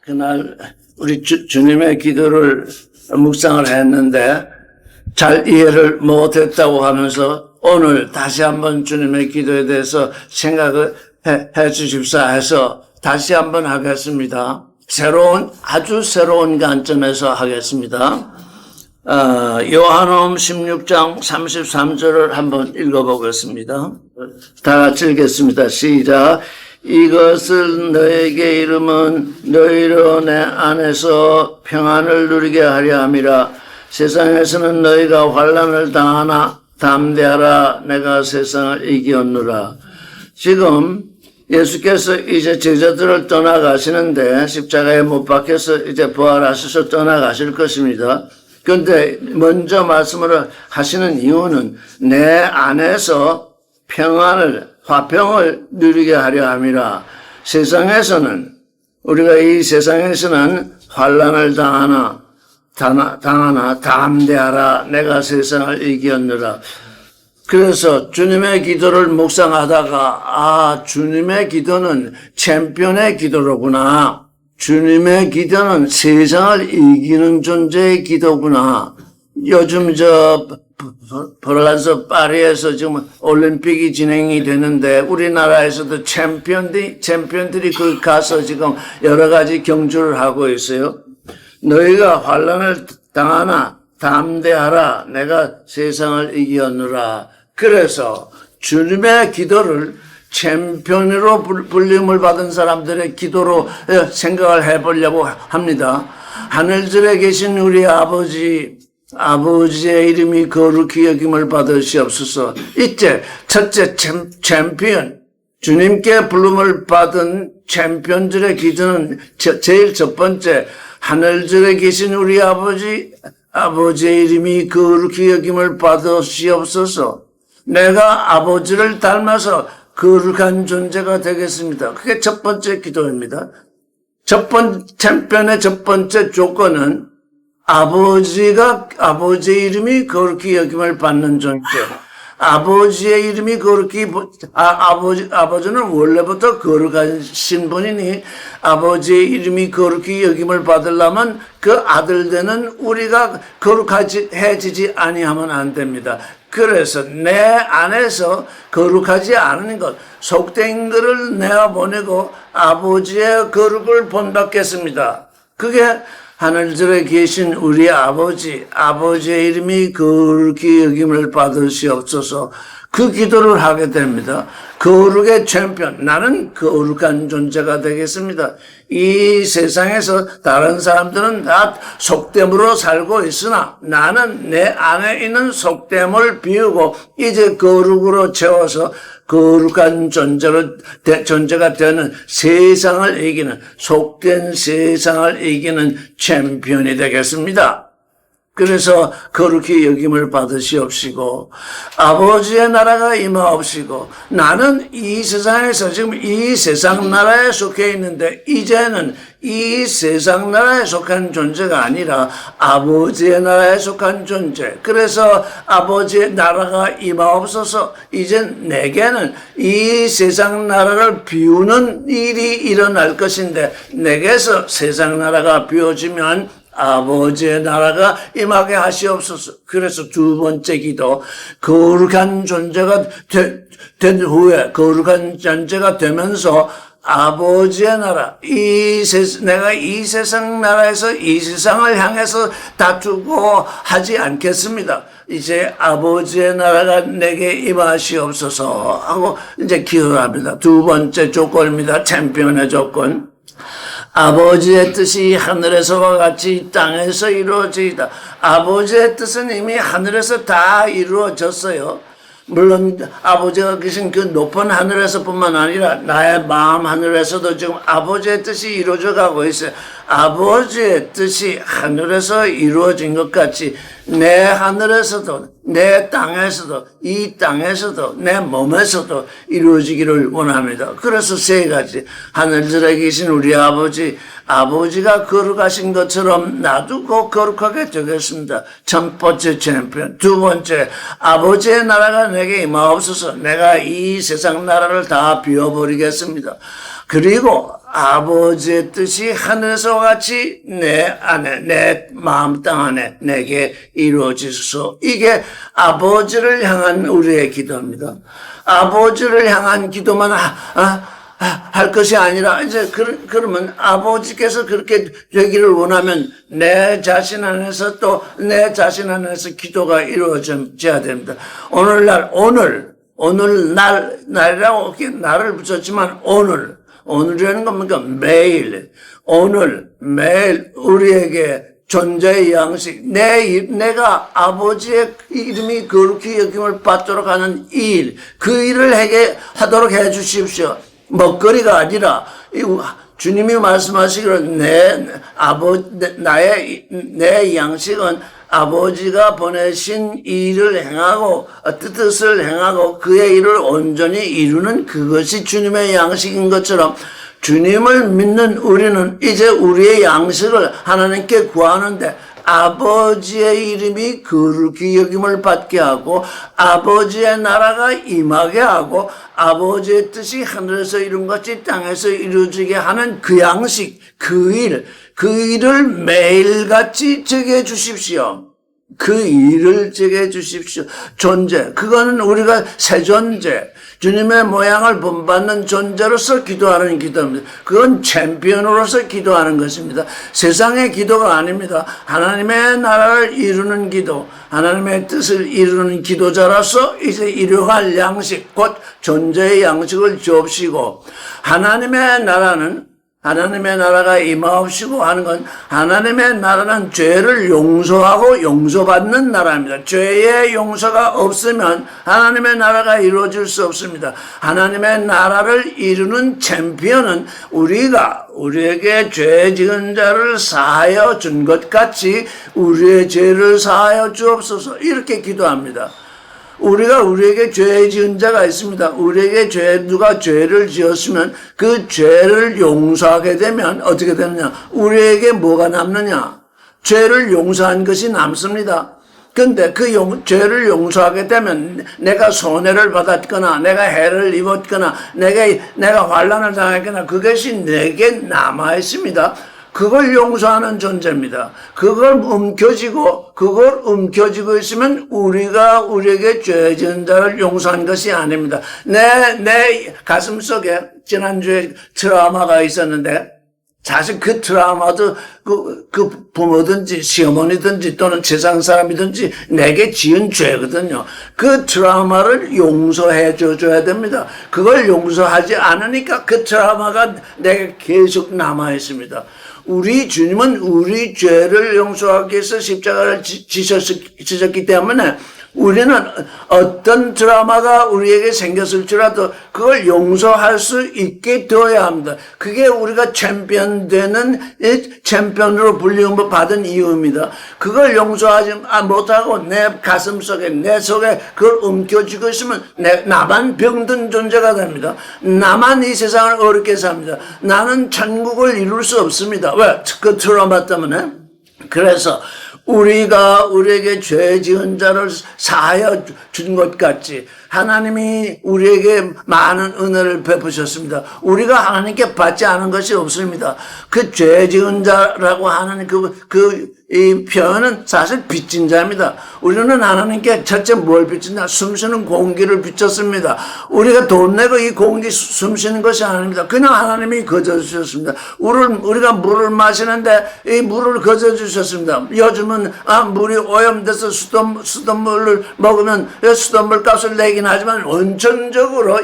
그날 우리 주님의 기도를 묵상을 했는데 잘 이해를 못했다고 하면서 오늘 다시 한번 주님의 기도에 대해서 생각을 해 주십사 해서 다시 한번 하겠습니다. 아주 새로운 관점에서 하겠습니다. 요한복음 16장 33절을 한번 읽어보겠습니다. 다 같이 읽겠습니다. 시작. 이것을 너에게 이름은 너희로 내 안에서 평안을 누리게 하려 함이라. 세상에서는 너희가 환난을 당하나 담대하라. 내가 세상을 이기었노라. 지금 예수께서 이제 제자들을 떠나가시는데 십자가에 못 박혀서 이제 부활하셔서 떠나가실 것입니다. 그런데 먼저 말씀을 하시는 이유는 내 안에서 화평을 누리게 하려 함이라. 우리가 이 세상에서는 환난을 당하나 담대하라. 내가 세상을 이기었느라. 그래서 주님의 기도를 묵상하다가 주님의 기도는 챔피언의 기도로구나. 주님의 기도는 세상을 이기는 존재의 기도구나. 요즘 프랑스 파리에서 지금 올림픽이 진행이 되는데 우리나라에서도 챔피언들이 거기 가서 지금 여러 가지 경주를 하고 있어요. 너희가 환난을 당하나 담대하라. 내가 세상을 이기었노라. 그래서 주님의 기도를 챔피언으로 불림을 받은 사람들의 기도로 생각을 해보려고 합니다. 하늘들에 계신 우리 아버지의 이름이 거룩히 여김을 받으시옵소서. 이제 첫째 챔피언, 주님께 부름을 받은 챔피언들의 기도는 제일 첫 번째, 하늘들에 계신 우리 아버지의 이름이 거룩히 여김을 받으시옵소서. 내가 아버지를 닮아서 거룩한 존재가 되겠습니다. 그게 첫 번째 기도입니다. 챔피언의 첫 번째 조건은 아버지의 이름이 거룩히 여김을 받는 존재. 아버지의 이름이 아버지는 원래부터 거룩하신 분이니 아버지의 이름이 거룩히 여김을 받으려면 그 아들 되는 우리가 거룩해지지 아니하면 안 됩니다. 그래서 내 안에서 거룩하지 않은 것, 속된 것을 내어보내고 아버지의 거룩을 본받겠습니다. 그게 하늘들에 계신 우리 아버지의 이름이 거룩히 여김을 받으시옵소서. 그 기도를 하게 됩니다. 거룩의 챔피언, 나는 거룩한 존재가 되겠습니다. 이 세상에서 다른 사람들은 다 속됨으로 살고 있으나 나는 내 안에 있는 속됨을 비우고 이제 거룩으로 채워서 거룩한 존재가 되는 세상을 이기는, 속된 세상을 이기는 챔피언이 되겠습니다. 그래서 거룩히 여김을 받으시옵시고 아버지의 나라가 임하옵시고 나는 이 세상에서 지금 이 세상 나라에 속해 있는데 이제는 이 세상 나라에 속한 존재가 아니라 아버지의 나라에 속한 존재. 그래서 아버지의 나라가 임하옵소서. 이젠 내게는 이 세상 나라를 비우는 일이 일어날 것인데 내게서 세상 나라가 비워지면 아버지의 나라가 임하게 하시옵소서. 그래서 두 번째 기도, 거룩한 존재가 된 후에 거룩한 존재가 되면서 아버지의 나라, 내가 이 세상 나라에서 이 세상을 향해서 다투고 하지 않겠습니다. 이제 아버지의 나라가 내게 임하시옵소서 하고 이제 기도를 합니다. 두 번째 조건입니다. 챔피언의 조건. 아버지의 뜻이 하늘에서와 같이 땅에서 이루어지이다. 아버지의 뜻은 이미 하늘에서 다 이루어졌어요. 물론 아버지가 계신 그 높은 하늘에서뿐만 아니라 나의 마음 하늘에서도 지금 아버지의 뜻이 이루어져 가고 있어요. 아버지의 뜻이 하늘에서 이루어진 것 같이 내 하늘에서도 내 땅에서도 이 땅에서도 내 몸에서도 이루어지기를 원합니다. 그래서 세 가지, 하늘들에 계신 우리 아버지가 거룩하신 것처럼 나도 꼭 거룩하게 되겠습니다. 첫 번째 챔피언. 두 번째, 아버지의 나라가 내게 임하옵소서. 내가 이 세상 나라를 다 비워버리겠습니다. 그리고 아버지의 뜻이 하늘에서 같이 내 안에, 내 마음 땅 안에 내게 이루어지소서. 이게 아버지를 향한 우리의 기도입니다. 아버지를 향한 기도만 할 것이 아니라, 이제, 그러면 아버지께서 그렇게 되기를 원하면 내 자신 안에서 또 내 자신 안에서 기도가 이루어져야 됩니다. 날이라고 나를 붙였지만 오늘이라는 건 뭡니까? 매일 우리에게 존재의 양식, 내가 아버지의 이름이 거룩히 여김을 받도록 하는 일, 그 일을 하도록 해 주십시오. 먹거리가 아니라, 주님이 말씀하시기로 내 양식은 아버지가 보내신 일을 행하고, 뜻을 행하고, 그의 일을 온전히 이루는 그것이 주님의 양식인 것처럼, 주님을 믿는 우리는 이제 우리의 양식을 하나님께 구하는데, 아버지의 이름이 거룩히 여김을 받게 하고, 아버지의 나라가 임하게 하고, 아버지의 뜻이 하늘에서 이룬 것이 땅에서 이루어지게 하는 그 양식, 그 일을 매일같이 정해 주십시오. 그 일을 정해 주십시오. 존재, 그거는 우리가 새 존재, 주님의 모양을 본받는 존재로서 기도하는 기도입니다. 그건 챔피언으로서 기도하는 것입니다. 세상의 기도가 아닙니다. 하나님의 나라를 이루는 기도, 하나님의 뜻을 이루는 기도자로서 이제 이루어갈 양식, 곧 존재의 양식을 주옵시고, 하나님의 나라가 임하옵시고 하는 건, 하나님의 나라는 죄를 용서하고 용서받는 나라입니다. 죄의 용서가 없으면 하나님의 나라가 이루어질 수 없습니다. 하나님의 나라를 이루는 챔피언은 우리에게 죄 지은 자를 사하여 준 것 같이 우리의 죄를 사하여 주옵소서, 이렇게 기도합니다. 우리에게 죄 지은 자가 있습니다. 누가 죄를 지었으면 그 죄를 용서하게 되면 어떻게 되느냐? 우리에게 뭐가 남느냐? 죄를 용서한 것이 남습니다. 근데 죄를 용서하게 되면 내가 손해를 받았거나, 내가 해를 입었거나, 내가 환난을 당했거나, 그것이 내게 남아 있습니다. 그걸 용서하는 존재입니다. 그걸 움켜쥐고 있으면 우리에게 죄 지은 자를 용서한 것이 아닙니다. 내 가슴 속에 지난주에 트라우마가 있었는데, 사실 그 트라우마도 그 부모든지 시어머니든지 또는 세상 사람이든지 내게 지은 죄거든요. 그 트라우마를 용서해 줘야 됩니다. 그걸 용서하지 않으니까 그 트라우마가 내게 계속 남아 있습니다. 우리 주님은 우리 죄를 용서하기 위해서 십자가를 지셨기 때문에 우리는 어떤 드라마가 우리에게 생겼을지라도 그걸 용서할 수 있게 되어야 합니다. 그게 우리가 챔피언으로 불림을 받은 이유입니다. 그걸 용서하지 못하고 내 가슴 속에, 내 속에 그걸 움켜쥐고 있으면 나만 병든 존재가 됩니다. 나만 이 세상을 어렵게 삽니다. 나는 천국을 이룰 수 없습니다. 왜? 그 트라우마 때문에. 그래서 우리에게 죄 지은 자를 사하여 준 것 같이 하나님이 우리에게 많은 은혜를 베푸셨습니다. 우리가 하나님께 받지 않은 것이 없습니다. 그 죄 지은 자라고 하는 이 표현은 사실 빚진 자입니다. 우리는 하나님께 첫째 뭘 빚진다? 숨쉬는 공기를 빚졌습니다. 우리가 돈 내고 이 공기 숨쉬는 것이 아닙니다. 그냥 하나님이 거저 주셨습니다. 우리가 물을 마시는데 이 물을 거저 주셨습니다. 요즘은 물이 오염돼서 수돗물을 먹으면 수돗물 값을 내긴 하지만 원천적으로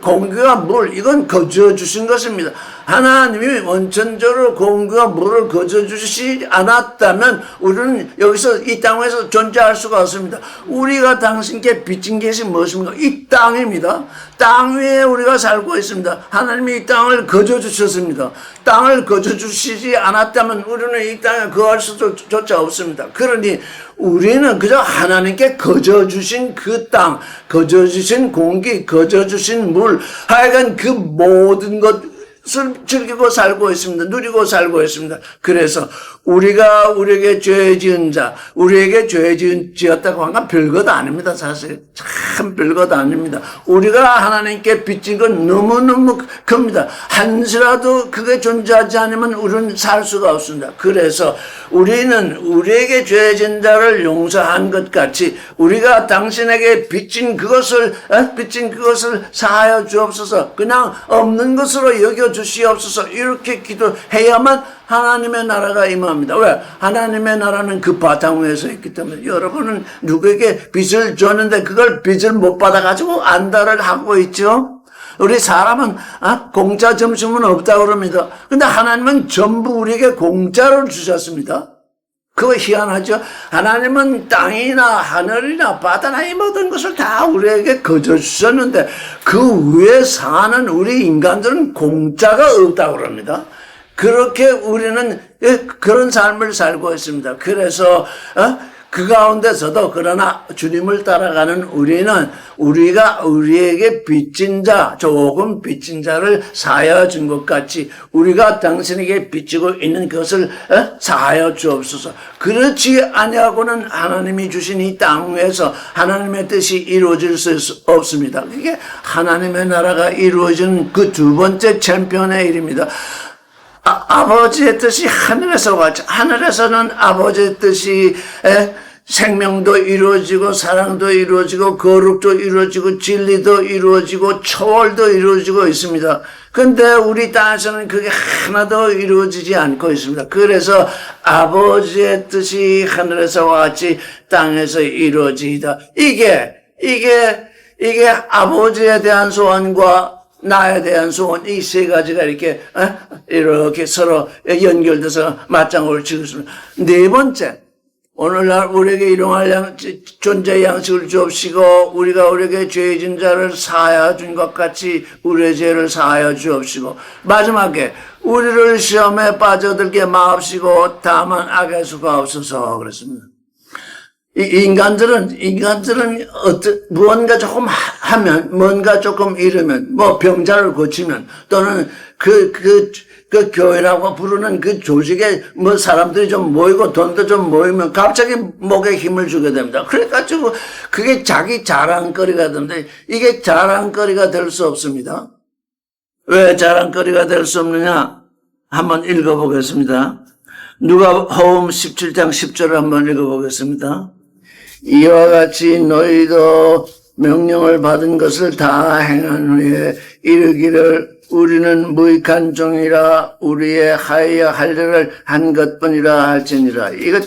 공기와 물, 이건 거저 주신 것입니다. 하나님이 원천적으로 공기와 물을 거저 주시지 않았다면 우리는 여기서 이 땅에서 존재할 수가 없습니다. 우리가 당신께 빚진 것이 무엇입니까? 이 땅입니다. 땅 위에 우리가 살고 있습니다. 하나님이 이 땅을 거저 주셨습니다. 땅을 거저 주시지 않았다면 우리는 이 땅에 거할 수조차 없습니다. 그러니 우리는 그저 하나님께 거저 주신 그 땅, 거저 주신 공기, 거저 주신 물, 하여간 그 모든 것, 즐기고 살고 있습니다. 누리고 살고 있습니다. 그래서 우리가 우리에게 죄 지은 자, 우리에게 죄 지었다고 한 건 별것 아닙니다. 사실 참 별것 아닙니다. 우리가 하나님께 빚진 건 너무너무 큽니다. 한시라도 그게 존재하지 않으면 우리는 살 수가 없습니다. 그래서 우리는 우리에게 죄 지은 자를 용서한 것 같이 우리가 당신에게 빚진 그것을 사하여 주옵소서. 그냥 없는 것으로 여겨 주시옵소서. 이렇게 기도해야만 하나님의 나라가 임합니다. 왜? 하나님의 나라는 그 바탕 위에 서 있기 때문에. 여러분은 누구에게 빚을 줬는데 그걸 빚을 못 받아가지고 안달을 하고 있죠. 우리 사람은 공짜 점심은 없다고 그럽니다. 근데 하나님은 전부 우리에게 공짜로 주셨습니다. 그거 희한하죠? 하나님은 땅이나 하늘이나 바다나 이 모든 것을 다 우리에게 거저 주셨는데 그 위에 사는 우리 인간들은 공짜가 없다고 그럽니다. 그렇게 우리는 그런 삶을 살고 있습니다. 그래서 그 가운데서도 그러나 주님을 따라가는 우리는 우리가 우리에게 빚진 자, 조금 빚진 자를 사하여 준 것 같이 우리가 당신에게 빚지고 있는 것을 사하여 주옵소서. 그렇지 아니하고는 하나님이 주신 이 땅 위에서 하나님의 뜻이 이루어질 수 없습니다. 그게 하나님의 나라가 이루어지는 그 두 번째 챔피언의 일입니다. 아버지의 뜻이 하늘에서 왔죠. 하늘에서는 아버지의 뜻이 생명도 이루어지고 사랑도 이루어지고 거룩도 이루어지고 진리도 이루어지고 초월도 이루어지고 있습니다. 근데 우리 땅에서는 그게 하나도 이루어지지 않고 있습니다. 그래서 아버지의 뜻이 하늘에서와 같이 땅에서 이루어지이다. 이게 아버지에 대한 소원과 나에 대한 소원, 이 세 가지가 이렇게 서로 연결돼서 맞장구를 치고 있습니다. 네 번째, 오늘날 우리에게 일용할 존재 양식을 주옵시고, 우리가 우리에게 죄진 자를 사하여 준 것 같이 우리의 죄를 사하여 주옵시고, 마지막에 우리를 시험에 빠져들게 마옵시고, 다만 악의 수가 없어서 그랬습니다. 인간들은 무언가 조금 하면, 뭔가 조금 잃으면, 병자를 고치면, 또는 그 교회라고 부르는 그 조직에 사람들이 좀 모이고 돈도 좀 모이면 갑자기 목에 힘을 주게 됩니다. 그래가지고 그게 자기 자랑거리가 됩니다. 이게 자랑거리가 될 수 없습니다. 왜 자랑거리가 될 수 없느냐? 한번 읽어보겠습니다. 누가복음 17장 10절을 한번 읽어보겠습니다. 이와 같이 너희도 명령을 받은 것을 다 행한 후에 이르기를 우리는 무익한 종이라 우리의 하여야 할 일을 한 것뿐이라 할지니라. 이거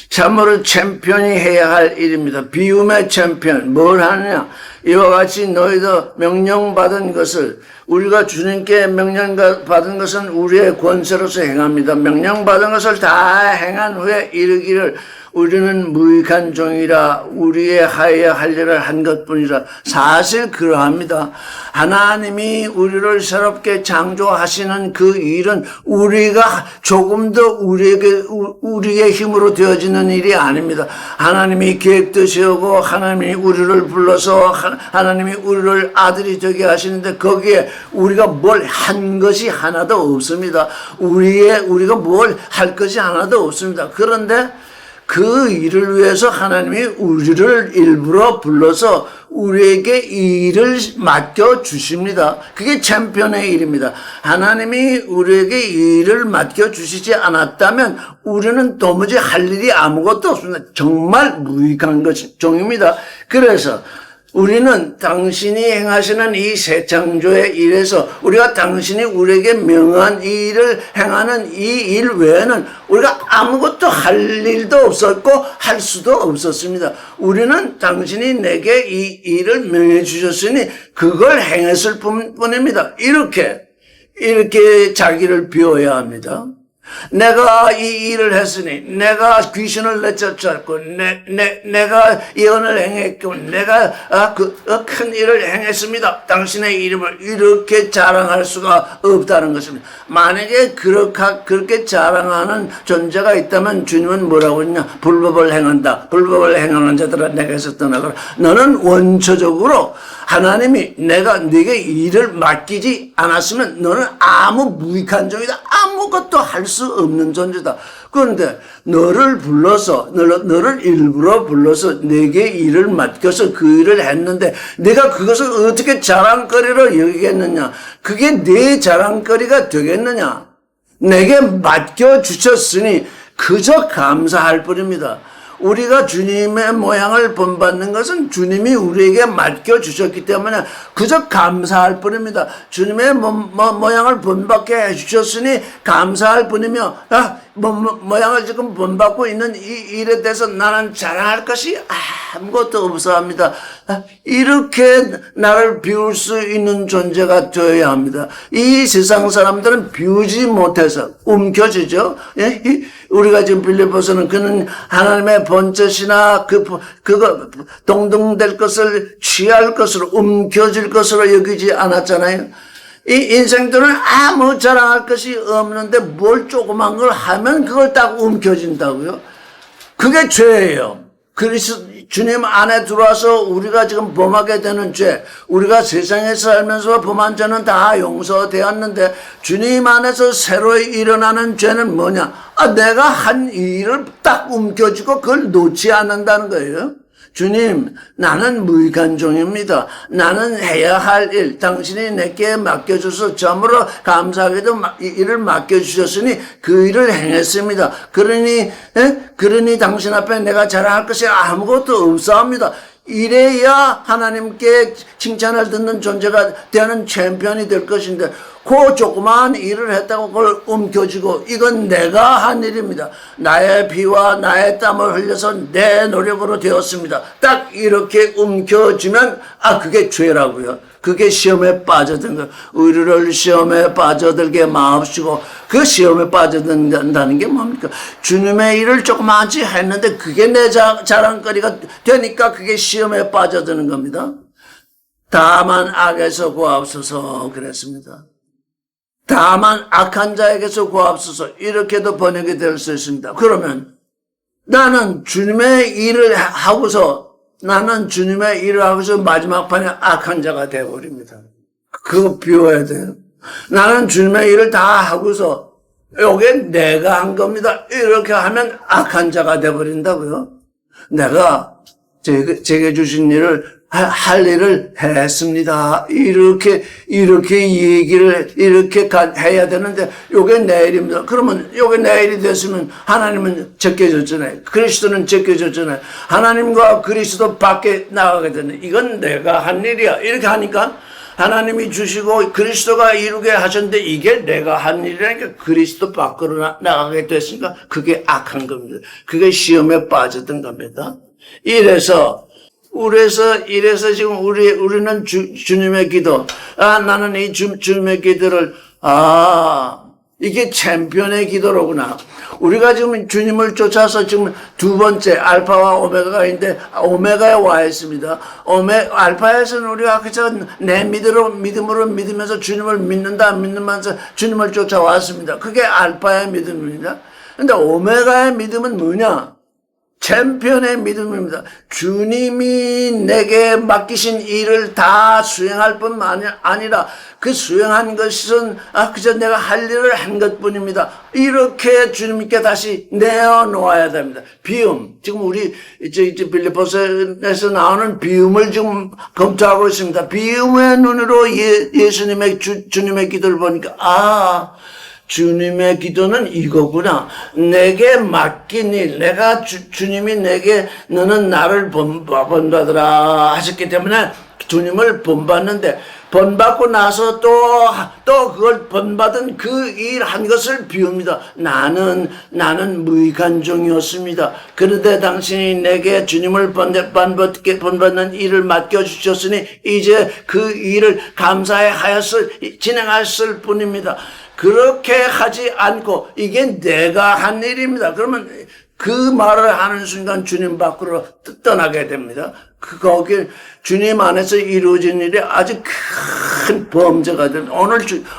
참으로 챔피언이 해야 할 일입니다. 비움의 챔피언. 뭘 하느냐? 이와 같이 너희도 명령받은 것을, 우리가 주님께 명령받은 것은 우리의 권세로서 행합니다. 명령받은 것을 다 행한 후에 이르기를 우리는 무익한 종이라 우리의 하여야 할 일을 한 것뿐이라. 사실 그러합니다. 하나님이 우리를 새롭게 창조하시는 그 일은 우리가 조금 더 우리의 힘으로 되어지는 일이 아닙니다. 하나님이 계획도 세우고 하나님이 우리를 불러서 하나님이 우리를 아들이 되게 하시는데 거기에 우리가 뭘 한 것이 하나도 없습니다. 우리가 뭘 할 것이 하나도 없습니다. 그런데 그 일을 위해서 하나님이 우리를 일부러 불러서 우리에게 이 일을 맡겨주십니다. 그게 챔피언의 일입니다. 하나님이 우리에게 이 일을 맡겨주시지 않았다면 우리는 도무지 할 일이 아무것도 없습니다. 정말 무익한 종입니다. 그래서 우리는 당신이 행하시는 이 새 창조의 일에서 우리가 당신이 우리에게 명한 이 일을 행하는 이 일 외에는 우리가 아무것도 할 일도 없었고 할 수도 없었습니다. 우리는 당신이 내게 이 일을 명해 주셨으니 그걸 행했을 뿐입니다. 이렇게 자기를 비워야 합니다. 내가 이 일을 했으니, 내가 귀신을 내쫓았고, 내가 예언을 행했고, 내가 큰 일을 행했습니다. 당신의 이름을 이렇게 자랑할 수가 없다는 것입니다. 만약에 그렇게 자랑하는 존재가 있다면 주님은 뭐라고 했냐? 불법을 행한다. 불법을 행하는 자들아 내게서 떠나거라. 너는 원초적으로 하나님이 내게 일을 맡기지 않았으면 너는 아무 무익한 종이다. 아무것도 할 수 없는 존재다. 그런데 너를 불러서, 너를 일부러 불러서 내게 일을 맡겨서 그 일을 했는데 내가 그것을 어떻게 자랑거리로 여기겠느냐? 그게 내 자랑거리가 되겠느냐? 내게 맡겨주셨으니 그저 감사할 뿐입니다. 우리가 주님의 모양을 본받는 것은 주님이 우리에게 맡겨주셨기 때문에 그저 감사할 뿐입니다. 주님의 모양을 본받게 해주셨으니 감사할 뿐이며, 모양을 지금 본받고 있는 이 일에 대해서 나는 자랑할 것이 아무것도 없어 합니다. 이렇게 나를 비울 수 있는 존재가 되어야 합니다. 이 세상 사람들은 비우지 못해서 움켜쥐죠. 우리가 지금 빌립보서는 그는 하나님의 번제시나 그거 동등될 것을 취할 것으로 움켜질 것으로 여기지 않았잖아요. 이 인생들은 아무 자랑할 것이 없는데 뭘 조그만 걸 하면 그걸 딱 움켜진다고요. 그게 죄예요. 주님 안에 들어와서 우리가 지금 범하게 되는 죄, 우리가 세상에 살면서 범한 죄는 다 용서되었는데 주님 안에서 새로 일어나는 죄는 뭐냐? 내가 한 일을 딱 움켜쥐고 그걸 놓지 않는다는 거예요. 주님, 나는 무익한 종입니다. 나는 해야 할 일, 당신이 내게 맡겨줘서 참으로 감사하게도 일을 맡겨주셨으니 그 일을 행했습니다. 그러니 당신 앞에 내가 자랑할 것이 아무것도 없사옵니다. 이래야 하나님께 칭찬을 듣는 존재가 되는 챔피언이 될 것인데 그 조그마한 일을 했다고 그걸 움켜쥐고 이건 내가 한 일입니다. 나의 피와 나의 땀을 흘려서 내 노력으로 되었습니다. 딱 이렇게 움켜쥐면 그게 죄라고요. 그게 시험에 빠져든 거. 우리를 시험에 빠져들게 마옵시고 그 시험에 빠져든다는 게 뭡니까? 주님의 일을 조그마치 했는데 그게 내 자랑거리가 되니까 그게 시험에 빠져드는 겁니다. 다만 악에서 구하옵소서 그랬습니다. 다만 악한 자에게서 구하옵소서 이렇게도 번역이 될 수 있습니다. 그러면 나는 주님의 일을 하고서 마지막 판에 악한 자가 되어버립니다. 그거 비워야 돼요. 나는 주님의 일을 다 하고서 요게 내가 한 겁니다. 이렇게 하면 악한 자가 되어버린다고요. 내가 제게 주신 일을 할 일을 했습니다. 이렇게 얘기를 이렇게 해야 되는데 요게 내 일입니다. 그러면 요게 내 일이 됐으면 하나님은 제껴졌잖아요. 그리스도는 제껴졌잖아요. 하나님과 그리스도 밖에 나가게 되는 이건 내가 한 일이야. 이렇게 하니까 하나님이 주시고 그리스도가 이루게 하셨는데 이게 내가 한 일이라니까 그리스도 밖으로 나가게 됐으니까 그게 악한 겁니다. 그게 시험에 빠졌던 겁니다. 이래서 지금 우리는 주님의 기도, 나는 이 주님의 기도를, 이게 챔피언의 기도로구나. 우리가 지금 주님을 쫓아서 지금 두 번째 알파와 오메가가 있는데 오메가에 와 있습니다. 알파에서는 우리가 그저 내 믿음으로 믿으면서 주님을 믿으면서 주님을 쫓아왔습니다. 그게 알파의 믿음입니다. 근데 오메가의 믿음은 뭐냐? 챔피언의 믿음입니다. 주님이 내게 맡기신 일을 다 수행할 뿐만 아니라 그 수행한 것은 그저 내가 할 일을 한 것뿐입니다. 이렇게 주님께 다시 내어놓아야 됩니다. 비움. 지금 우리 이제 빌립보서에서 나오는 비움을 지금 검토하고 있습니다. 비움의 눈으로 주님의 기도를 보니까 주님의 기도는 이거구나. 내게 맡긴 일, 주님이 내게 너는 나를 본받으라 하셨기 때문에 주님을 본받는데 본받고 나서 또 그걸 본받은 그 일 한 것을 비웁니다. 나는 무익한 종이었습니다. 그런데 당신이 내게 주님을 본받는 일을 맡겨주셨으니 이제 그 일을 감사해 진행했을 뿐입니다. 그렇게 하지 않고 이게 내가 한 일입니다. 그러면 그 말을 하는 순간 주님 밖으로 떠나게 됩니다. 거기 주님 안에서 이루어진 일이 아주 큰 범죄가 됩니다.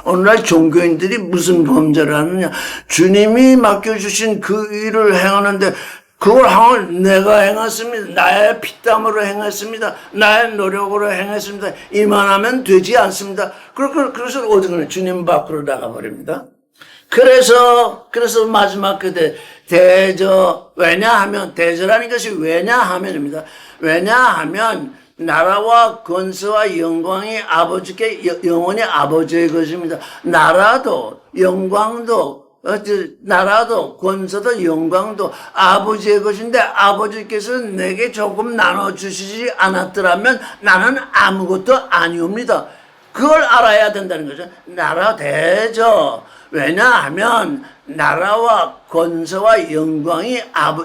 오늘날 종교인들이 무슨 범죄를 하느냐? 주님이 맡겨주신 그 일을 행하는데 그걸 하면 내가 행했습니다. 나의 피땀으로 행했습니다. 나의 노력으로 행했습니다. 이만하면 되지 않습니다. 그래서 어디는 주님 밖으로 나가버립니다. 그래서 마지막 그때 왜냐하면, 대저라는 것이 왜냐하면입니다. 왜냐하면, 나라와 권세와 영광이 아버지께, 영원히 아버지의 것입니다. 나라도, 영광도, 나라도, 권세도, 영광도 아버지의 것인데, 아버지께서 내게 조금 나눠주시지 않았더라면 나는 아무것도 아니옵니다. 그걸 알아야 된다는 거죠. 나라 대저. 왜냐하면 나라와 권세와 영광이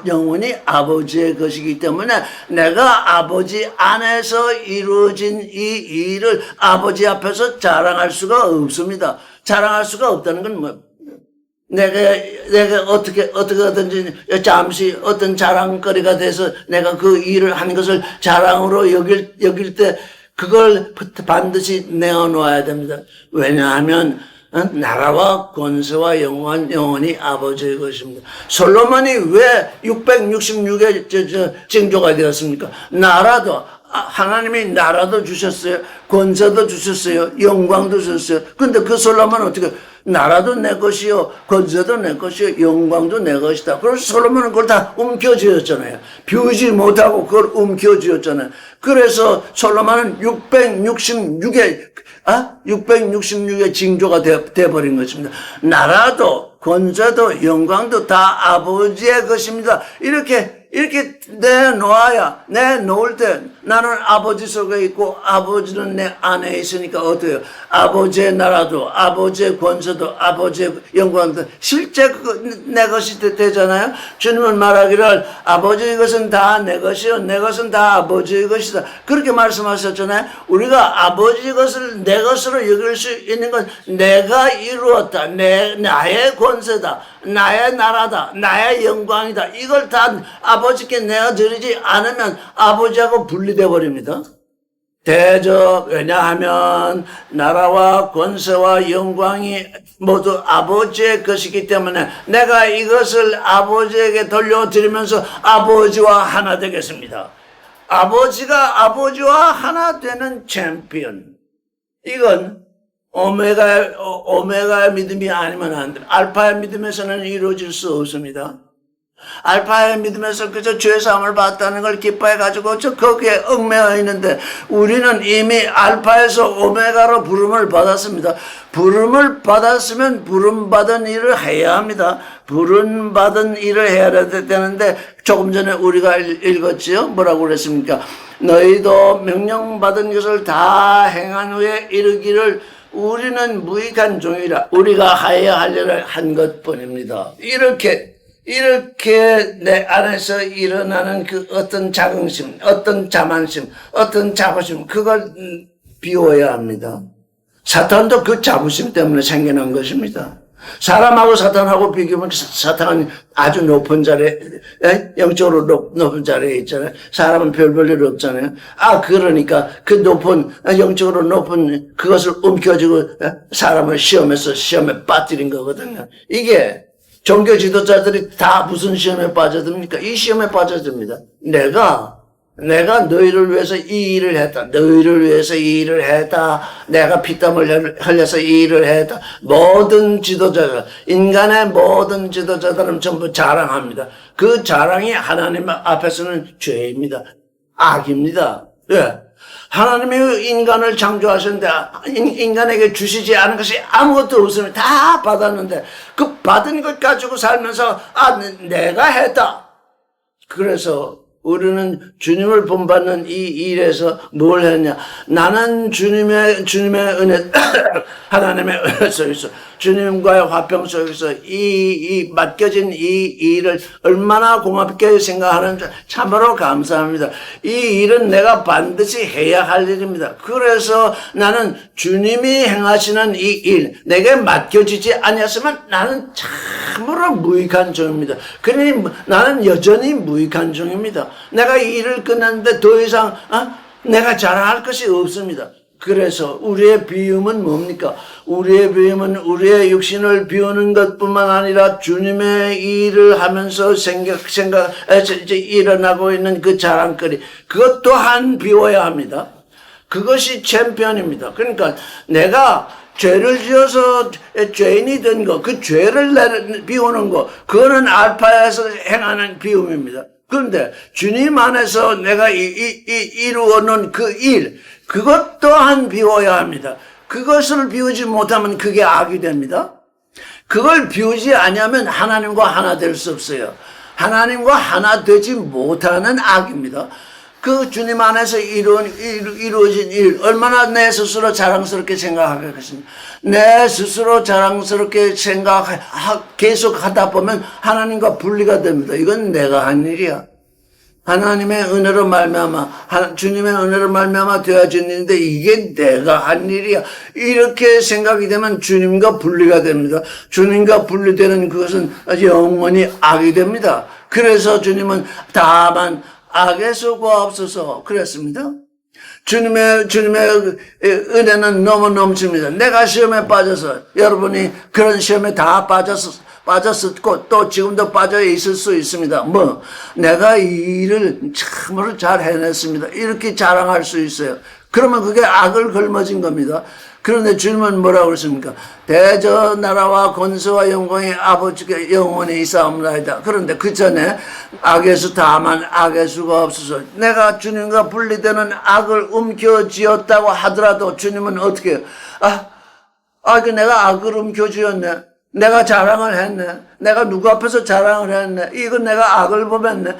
영원히 아버지의 것이기 때문에 내가 아버지 안에서 이루어진 이 일을 아버지 앞에서 자랑할 수가 없습니다. 자랑할 수가 없다는 건 뭐? 내가 어떻게든지 잠시 어떤 자랑거리가 돼서 내가 그 일을 한 것을 자랑으로 여길 때 그걸 반드시 내어놓아야 됩니다. 왜냐하면 나라와 권세와 영원히 아버지의 것입니다. 솔로몬이 왜 666의 징조가 되었습니까? 나라도 하나님이 나라도 주셨어요. 권세도 주셨어요. 영광도 주셨어요. 근데 그 솔로몬은 어떻게 나라도 내 것이요, 권세도 내 것이요, 영광도 내 것이다. 그래서 솔로몬은 그걸 다 움켜쥐었잖아요. 비우지 못하고 그걸 움켜쥐었잖아요. 그래서 솔로몬은 666의 징조가 되어버린 것입니다. 나라도, 권세도, 영광도 다 아버지의 것입니다. 이렇게 내놓을 때 나는 아버지 속에 있고 아버지는 내 안에 있으니까 어때요? 아버지의 나라도, 아버지의 권세도, 아버지의 영광도 실제 내 것이 되잖아요. 주님은 말하기를 아버지의 것은 다 내 것이요, 내 것은 다 아버지의 것이다. 그렇게 말씀하셨잖아요. 우리가 아버지의 것을 내 것으로 여길 수 있는 건 내가 이루었다. 나의 권세다. 나의 나라다. 나의 영광이다. 이걸 다 아버지께 내어드리지 않으면 아버지하고 분리되어 버립니다. 왜냐하면 나라와 권세와 영광이 모두 아버지의 것이기 때문에 내가 이것을 아버지에게 돌려드리면서 아버지와 하나 되겠습니다. 아버지와 하나 되는 챔피언. 이건 오메가의 믿음이 아니면 안 돼. 알파의 믿음에서는 이루어질 수 없습니다. 알파의 믿음에서 그저 죄사함을 받았다는 걸 기뻐해가지고 거기에 얽매여 있는데 우리는 이미 알파에서 오메가로 부름을 받았습니다. 부름을 받았으면 부름받은 일을 해야 합니다. 부름받은 일을 해야 되는데 조금 전에 우리가 읽었지요? 뭐라고 그랬습니까? 너희도 명령받은 것을 다 행한 후에 이르기를 우리는 무익한 종이라 우리가 하여야 할 일을 한 것뿐입니다. 이렇게 내 안에서 일어나는 그 어떤 자긍심, 어떤 자만심, 어떤 자부심, 그걸 비워야 합니다. 사탄도 그 자부심 때문에 생겨난 것입니다. 사람하고 사탄하고 비교하면 사탄은 아주 높은 자리에, 영적으로 높은 자리에 있잖아요. 사람은 별 일 없잖아요. 그러니까 그 영적으로 높은 그것을 움켜쥐고 사람을 시험에 빠뜨린 거거든요. 이게 종교 지도자들이 다 무슨 시험에 빠져듭니까? 이 시험에 빠져듭니다. 내가 너희를 위해서 이 일을 했다. 너희를 위해서 이 일을 했다. 내가 피땀을 흘려서 이 일을 했다. 모든 지도자들, 인간의 모든 지도자들은 전부 자랑합니다. 그 자랑이 하나님 앞에서는 죄입니다. 악입니다. 예. 하나님이 인간을 창조하셨는데 인간에게 주시지 않은 것이 아무것도 없으면 다 받았는데 그 받은 것 가지고 살면서 내가 했다. 그래서 우리는 주님을 본받는 이 일에서 뭘 했냐? 나는 주님의 은혜, 하나님의 은혜 속에서, 주님과의 화평 속에서 이 맡겨진 이 일을 얼마나 고맙게 생각하는지 참으로 감사합니다. 이 일은 내가 반드시 해야 할 일입니다. 그래서 나는 주님이 행하시는 이 일, 내게 맡겨지지 아니었으면 나는 참으로 무익한 종입니다. 그러니 나는 여전히 무익한 종입니다. 내가 이 일을 끝냈는데 더 이상 내가 자랑할 것이 없습니다. 그래서 우리의 비움은 뭡니까? 우리의 비움은 우리의 육신을 비우는 것뿐만 아니라 주님의 일을 하면서 이제 일어나고 있는 그 자랑거리, 그것 또한 비워야 합니다. 그것이 챔피언입니다. 그러니까 내가 죄를 지어서 죄인이 된 거, 그 죄를 비우는 거, 그거는 알파에서 행하는 비움입니다. 그런데 주님 안에서 내가 이루어놓은 그 일, 그것 또한 비워야 합니다. 그것을 비우지 못하면 그게 악이 됩니다. 그걸 비우지 않으면 하나님과 하나 될 수 없어요. 하나님과 하나 되지 못하는 악입니다. 그 주님 안에서 이루어진 일, 얼마나 내 스스로 자랑스럽게 생각하겠습니까? 내 스스로 자랑스럽게 계속 하다 보면 하나님과 분리가 됩니다. 이건 내가 한 일이야. 하나님의 은혜로 말미암아, 주님의 은혜로 말미암아 되어진 일인데 이게 내가 한 일이야. 이렇게 생각이 되면 주님과 분리가 됩니다. 주님과 분리되는 그것은 영원히 악이 됩니다. 그래서 주님은 다만 악에서 구하옵소서 그랬습니다. 주님의 은혜는 너무 넘칩니다. 내가 시험에 빠져서, 여러분이 그런 시험에 다 빠졌었고 또 지금도 빠져 있을 수 있습니다. 내가 이 일을 참으로 잘 해냈습니다. 이렇게 자랑할 수 있어요. 그러면 그게 악을 걸머진 겁니다. 그런데 주님은 뭐라고 그랬습니까? 대저 나라와 권세와 영광이 아버지께 영원히 있사옵나이다. 그런데 그 전에 악에서 다만 악의 수가 없어서, 내가 주님과 분리되는 악을 움켜쥐었다고 하더라도 주님은 어떻게 해요? 내가 악을 움켜쥐었네. 내가 자랑을 했네. 내가 누구 앞에서 자랑을 했네. 이건 내가 악을 범했네.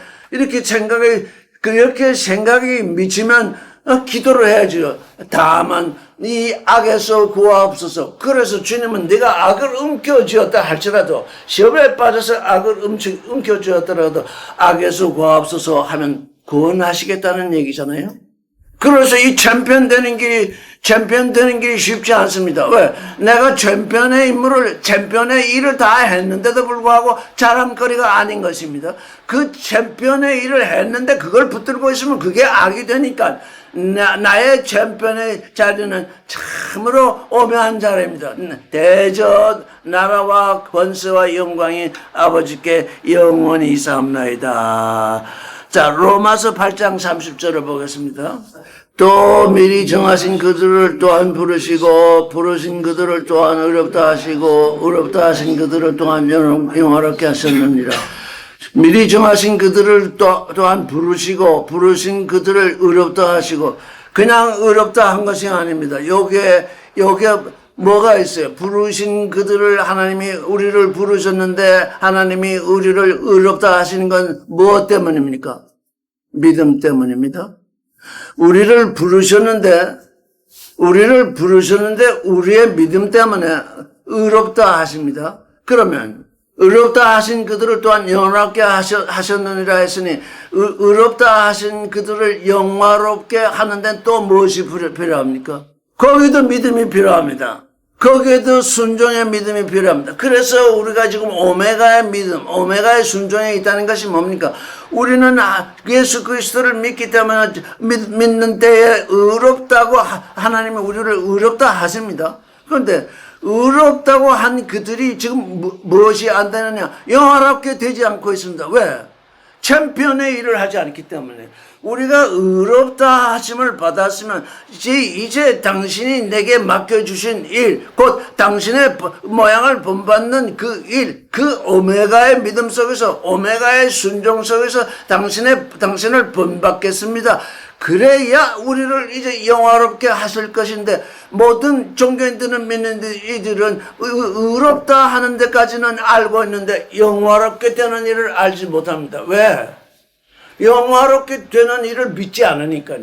그렇게 생각이 미치면 기도를 해야죠. 다만 이 악에서 구하옵소서. 그래서 주님은 네가 악을 움켜쥐었다 할지라도, 시험에 빠져서 악을 움켜쥐었더라도 악에서 구하옵소서 하면 구원하시겠다는 얘기잖아요. 그래서 이 챔피언 되는 길이 쉽지 않습니다. 왜? 내가 챔피언의 일을 다 했는데도 불구하고 자랑거리가 아닌 것입니다. 그 챔피언의 일을 했는데 그걸 붙들고 있으면 그게 악이 되니까 나의 챔피언의 자리는 참으로 오묘한 자리입니다. 대저 나라와 권세와 영광이 아버지께 영원히 있사옵나이다. 자, 로마서 8장 30절을 보겠습니다. 또 미리 정하신 그들을 또한 부르신 그들을 또한 의롭다 하시고 의롭다 하신 그들을 또한 영화롭게 하셨느니라. 미리 정하신 그들을 또한 부르신 그들을 의롭다 하시고, 그냥 의롭다 한 것이 아닙니다. 요게 뭐가 있어요? 부르신 그들을, 하나님이 우리를 부르셨는데 하나님이 우리를 의롭다 하시는 건 무엇 때문입니까? 믿음 때문입니다. 우리를 부르셨는데 우리의 믿음 때문에 의롭다 하십니다. 그러면 의롭다 하신 그들을 또한 영화롭게 하셨느니라 했으니, 의롭다 하신 그들을 영화롭게 하는 데는 또 무엇이 필요합니까? 거기도 믿음이 필요합니다. 거기에도 순종의 믿음이 필요합니다. 그래서 우리가 지금 오메가의 믿음, 오메가의 순종에 있다는 것이 뭡니까? 우리는 예수 그리스도를 믿기 때문에 믿는 때에 의롭다고 하나님이 우리를 의롭다 하십니다. 그런데 의롭다고 한 그들이 지금 무엇이 안 되느냐? 영화롭게 되지 않고 있습니다. 왜? 챔피언의 일을 하지 않기 때문에. 우리가 의롭다 하심을 받았으면 이제 당신이 내게 맡겨주신 일, 곧 당신의 모양을 본받는 그 일, 그 오메가의 믿음 속에서, 오메가의 순종 속에서 당신을 본받겠습니다. 그래야 우리를 이제 영화롭게 하실 것인데, 모든 종교인들은 믿는 이들은 의롭다 하는 데까지는 알고 있는데 영화롭게 되는 일을 알지 못합니다. 왜? 영화롭게 되는 일을 믿지 않으니까요.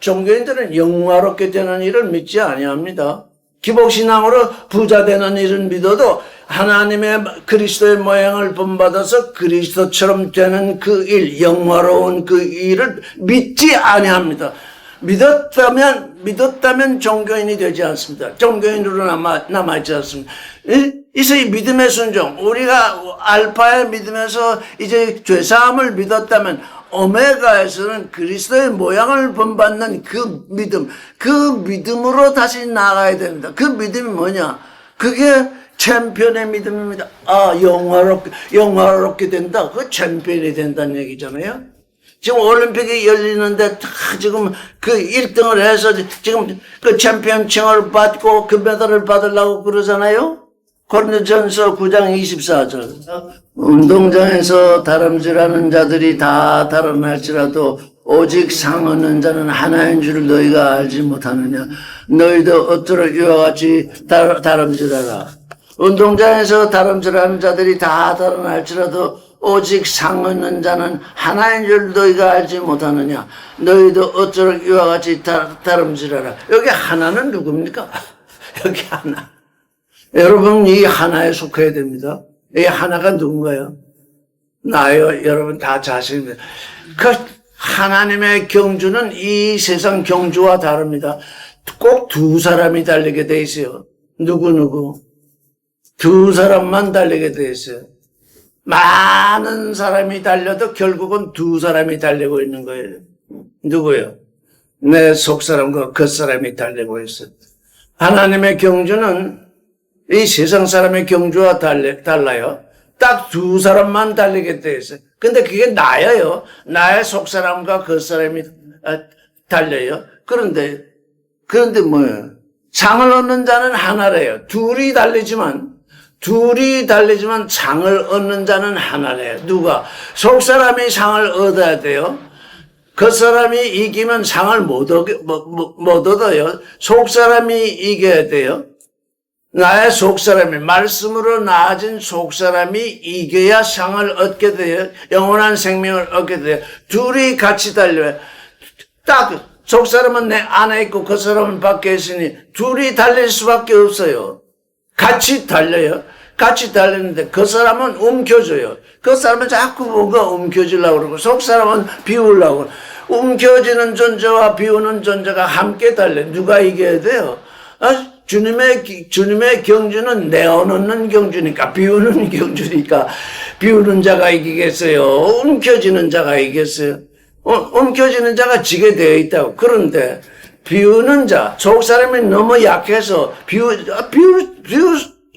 종교인들은 영화롭게 되는 일을 믿지 아니합니다. 기복신앙으로 부자 되는 일은 믿어도 하나님의 그리스도의 모양을 본받아서 그리스도처럼 되는 그 일, 영화로운 그 일을 믿지 아니합니다. 믿었다면 종교인이 되지 않습니다. 종교인으로 남아있지 않습니다. 이제 믿음의 순종, 우리가 알파의 믿음에서 이제 죄사함을 믿었다면 오메가에서는 그리스도의 모양을 본받는 그 믿음으로 다시 나아가야 됩니다. 그 믿음이 뭐냐? 그게 챔피언의 믿음입니다. 영화롭게 된다. 그 챔피언이 된다는 얘기잖아요. 지금 올림픽이 열리는데 다 지금 그 1등을 해서 지금 그 챔피언칭을 받고 금메달을 받으려고 그러잖아요. 고린도전서 9장 24절. 운동장에서 다름질하는 자들이 다 달아날지라도 오직 상 얻는 자는 하나인 줄 너희가 알지 못하느냐. 너희도 어쩌록 이와 같이 다름질하라. 운동장에서 다름질하는 자들이 다 달아날지라도 오직 상 얻는 자는 하나인 줄 너희가 알지 못하느냐. 너희도 어쩌록 이와 같이 다름질하라. 여기 하나는 누굽니까? 여기 하나. 여러분, 이 하나에 속해야 됩니다. 이 하나가 누군가요? 나요. 여러분 다 자신입니다. 그 하나님의 경주는 이 세상 경주와 다릅니다. 꼭 두 사람이 달리게 돼 있어요. 누구? 두 사람만 달리게 돼 있어요. 많은 사람이 달려도 결국은 두 사람이 달리고 있는 거예요. 누구요? 내 속사람과 겉사람이 달리고 있어요. 하나님의 경주는 이 세상 사람의 경주와 달라요. 딱 두 사람만 달리게 돼 있어요. 근데 그게 나예요. 나의 속사람과 겉사람이 달려요. 그런데 뭐예요? 상을 얻는 자는 하나래요. 둘이 달리지만 상을 얻는 자는 하나래요. 누가? 속사람이 상을 얻어야 돼요. 겉사람이 이기면 상을 못 얻어요. 속사람이 이겨야 돼요. 나의 속사람이, 말씀으로 나아진 속사람이 이겨야 상을 얻게 돼요. 영원한 생명을 얻게 돼요. 둘이 같이 달려요. 딱 속사람은 내 안에 있고 겉사람은 밖에 있으니 둘이 달릴 수밖에 없어요. 같이 달려요. 같이 달리는데 겉사람은 움켜줘요. 겉사람은 자꾸 뭔가 움켜주려고 그러고 속사람은 비우려고. 움켜지는 존재와 비우는 존재가 함께 달려요. 누가 이겨야 돼요? 주님의 경주는 내어놓는 경주니까, 비우는 경주니까, 비우는 자가 이기겠어요? 움켜지는 자가 이기겠어요? 움켜지는 자가 지게 되어 있다고. 그런데, 비우는 자, 속사람이 너무 약해서,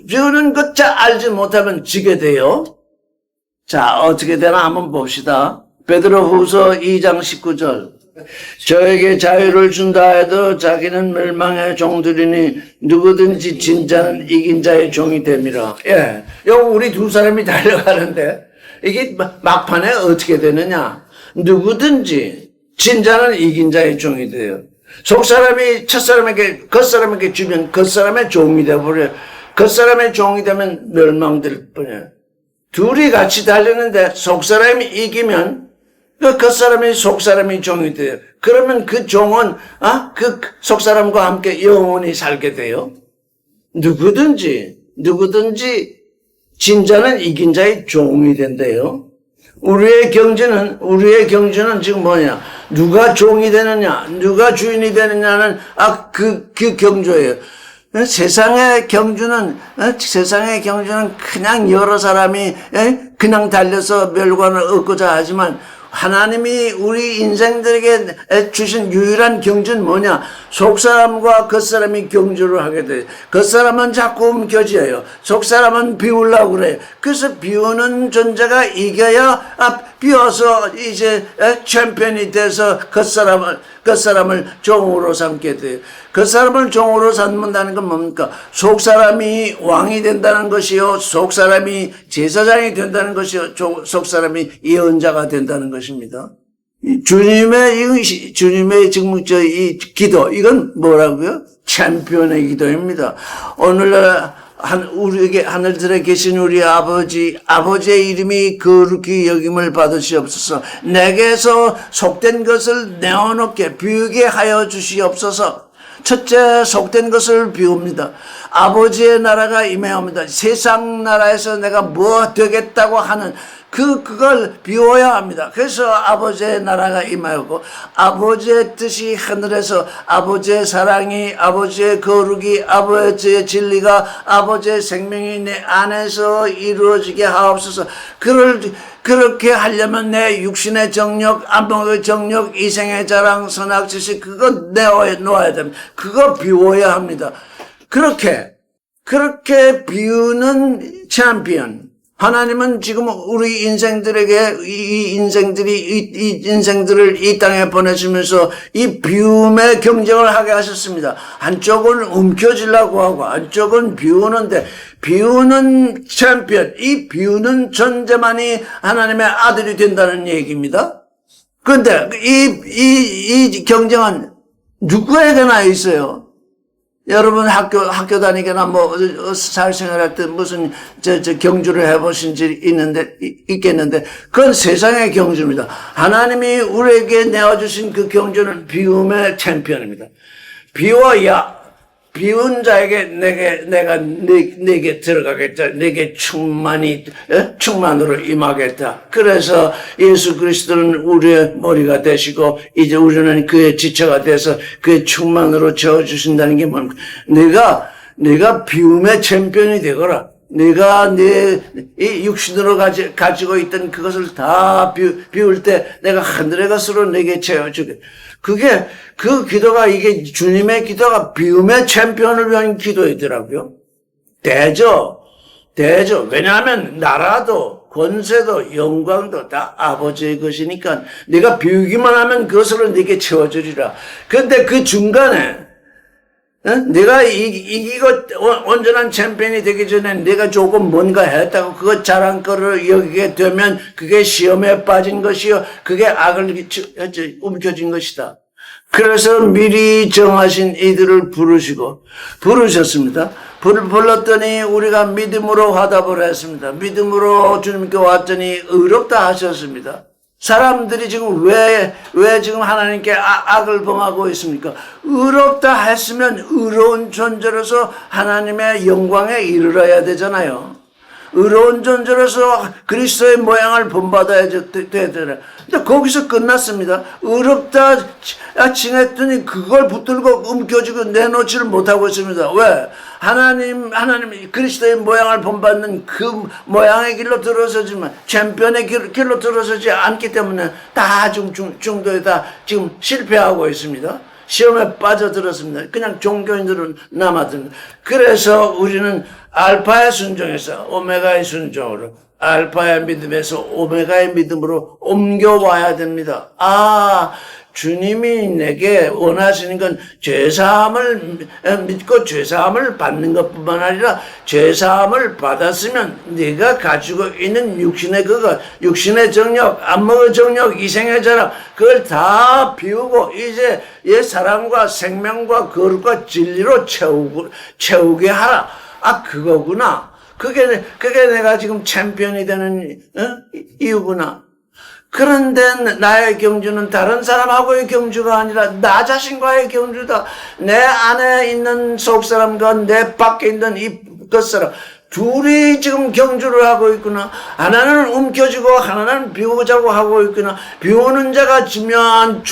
비우는 것자 알지 못하면 지게 돼요? 자, 어떻게 되나 한번 봅시다. 베드로후서 2장 19절. 저에게 자유를 준다 해도 자기는 멸망의 종들이니 누구든지 진짜는 이긴 자의 종이 됨이라. 예. 여기 우리 두 사람이 달려가는데 이게 막판에 어떻게 되느냐. 누구든지 진짜는 이긴 자의 종이 돼요. 속사람이 겉사람에게 주면 겉사람의 종이 되어버려요. 겉사람의 종이 되면 멸망될 뿐이에요. 둘이 같이 달리는데 속사람이 이기면 그 겉사람이 속사람이 종이 돼요. 그러면 그 종은 그 속사람과 함께 영원히 살게 돼요. 누구든지 진자는 이긴 자의 종이 된대요. 우리의 경주는 지금 뭐냐? 누가 종이 되느냐, 누가 주인이 되느냐는 그 경주예요. 세상의 경주는 그냥 여러 사람이 그냥 달려서 멸관을 얻고자 하지만 하나님이 우리 인생들에게 주신 유일한 경주는 뭐냐? 속사람과 겉사람이 경주를 하게 돼요. 겉사람은 자꾸 움켜져요. 속사람은 비우려고 그래요. 그래서 비우는 존재가 이겨야 비워서 이제 챔피언이 돼서 겉사람을 종으로 삼게 돼요. 겉사람을 종으로 삼는다는 건 뭡니까? 속사람이 왕이 된다는 것이요, 속사람이 제사장이 된다는 것이요, 속사람이 예언자가 된다는 것입니다. 주님의 지금 이 기도, 이건 뭐라고요? 챔피언의 기도입니다. 오늘날 우리에게 하늘들에 계신 우리 아버지의 이름이 거룩히 여김을 받으시옵소서. 내게서 속된 것을 내어놓게 비우게 하여 주시옵소서. 첫째, 속된 것을 비웁니다. 아버지의 나라가 임해옵니다. 세상 나라에서 내가 뭐 되겠다고 하는 그걸 비워야 합니다. 그래서 아버지의 나라가 임하였고, 아버지의 뜻이 하늘에서, 아버지의 사랑이, 아버지의 거룩이, 아버지의 진리가, 아버지의 생명이 내 안에서 이루어지게 하옵소서. 그렇게 하려면 내 육신의 정력, 안목의 정력, 이생의 자랑, 선악 지식, 그거 내어놓아야 됩니다. 그거 비워야 합니다. 그렇게 비우는 챔피언. 하나님은 지금 우리 인생들에게 이 인생들을 이 땅에 보내시면서 이 비움의 경쟁을 하게 하셨습니다. 한쪽은 움켜쥐려고 하고 한쪽은 비우는데, 비우는 챔피언, 이 비우는 존재만이 하나님의 아들이 된다는 얘기입니다. 그런데 이 경쟁은 누구에게나 있어요. 여러분 학교 다니거나 사회생활할 때 무슨 경주를 해보신 지 있겠는데, 그건 세상의 경주입니다. 하나님이 우리에게 내어주신 그 경주는 비움의 챔피언입니다. 비운 자에게 내게 들어가겠다. 내게 충만으로 임하겠다. 그래서 예수 그리스도는 우리의 머리가 되시고, 이제 우리는 그의 지체가 돼서 그의 충만으로 채워주신다는 게 뭡니까? 내가 비움의 챔피언이 되거라. 내가 내 이 육신으로 가지고 있던 그것을 다 비울 때 내가 하늘의 것으로 내게 채워주게. 그 기도가, 이게 주님의 기도가 비움의 챔피언을 위한 기도이더라고요. 대죠. 왜냐하면 나라도 권세도 영광도 다 아버지의 것이니까 내가 비우기만 하면 그것으로 내게 채워주리라. 그런데 그 중간에 내가 이기고 온전한 챔피언이 되기 전에 내가 조금 뭔가 했다고 그것 자랑거리를 여기게 되면 그게 시험에 빠진 것이요, 그게 악을 움켜쥔 것이다. 그래서 미리 정하신 이들을 부르셨습니다. 불렀더니 우리가 믿음으로 화답을 했습니다. 믿음으로 주님께 왔더니 의롭다 하셨습니다. 사람들이 지금 왜 지금 하나님께 악을 범하고 있습니까? 의롭다 했으면 의로운 존재로서 하나님의 영광에 이르러야 되잖아요. 의로운 존재로서 그리스도의 모양을 본받아야 되잖아요. 근데 거기서 끝났습니다. 의롭다 칭했더니 그걸 붙들고 움켜쥐고 내놓지를 못하고 있습니다. 왜? 하나님 그리스도의 모양을 본받는 그 모양의 길로 들어서지만 챔피언의 길로 들어서지 않기 때문에 다 중도에 다 지금 실패하고 있습니다. 시험에 빠져들었습니다. 그냥 종교인들은 남아듭니다. 그래서 우리는 알파의 순종에서 오메가의 순종으로, 알파의 믿음에서 오메가의 믿음으로 옮겨와야 됩니다. 주님이 내게 원하시는 건 죄사함을 믿고 죄사함을 받는 것뿐만 아니라, 죄사함을 받았으면 네가 가지고 있는 육신의 육신의 정력, 안목의 정력, 이생의 자랑, 그걸 다 비우고 이제 이 사랑과 생명과 거룩과 진리로 채우게 하라. 그거구나. 그게 내가 지금 챔피언이 되는 이유구나. 그런데 나의 경주는 다른 사람하고의 경주가 아니라 나 자신과의 경주다. 내 안에 있는 속사람과 내 밖에 있는 이 겉사람, 둘이 지금 경주를 하고 있구나. 하나는 움켜쥐고 하나는 비우자고 하고 있구나. 비우는 자가 지면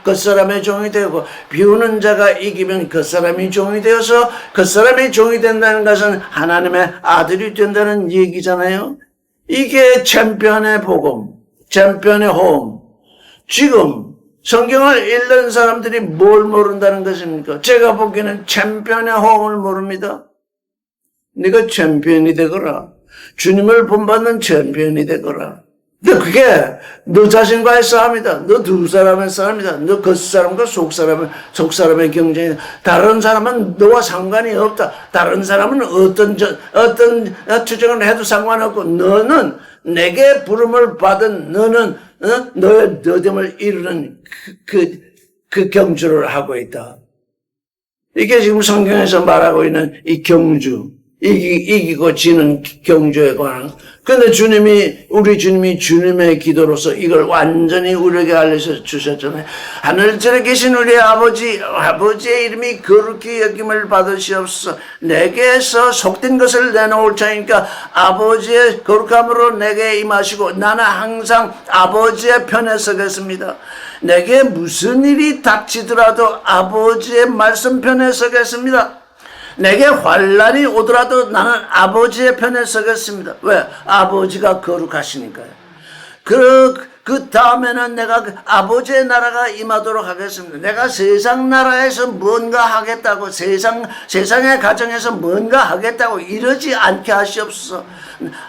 겉사람의 종이 되고, 비우는 자가 이기면 겉사람이 종이 되어서, 겉사람이 종이 된다는 것은 하나님의 아들이 된다는 얘기잖아요. 이게 챔피언의 복음, 챔피언의 호흡. 지금 성경을 읽는 사람들이 뭘 모른다는 것입니까? 제가 보기에는 챔피언의 호흡을 모릅니다. 네가 챔피언이 되거라. 주님을 본받는 챔피언이 되거라. 근데 그게 너 자신과의 싸움이다. 너 두 사람의 싸움이다. 너 겉사람과 속사람의 경쟁이다. 다른 사람은 너와 상관이 없다. 다른 사람은 어떤 투쟁을 해도 상관없고, 너는 내게 부름을 받은 너는 너의 너됨을 이루는 그 경주를 하고 있다. 이게 지금 성경에서 말하고 있는 이 경주. 이기고 지는 경주에 관한. 근데 우리 주님이 주님의 기도로서 이걸 완전히 우리에게 알려주셨잖아요. 하늘절에 계신 우리 아버지의 이름이 거룩히 여김을 받으시옵소서. 내게서 속된 것을 내놓을 자니까 아버지의 거룩함으로 내게 임하시고 나는 항상 아버지의 편에 서겠습니다. 내게 무슨 일이 닥치더라도 아버지의 말씀 편에 서겠습니다. 내게 환난이 오더라도 나는 아버지의 편에 서겠습니다. 왜? 아버지가 거룩하시니까요. 그 다음에는 내가 아버지의 나라가 임하도록 하겠습니다. 내가 세상 나라에서 뭔가 하겠다고, 세상의 가정에서 뭔가 하겠다고 이러지 않게 하시옵소서.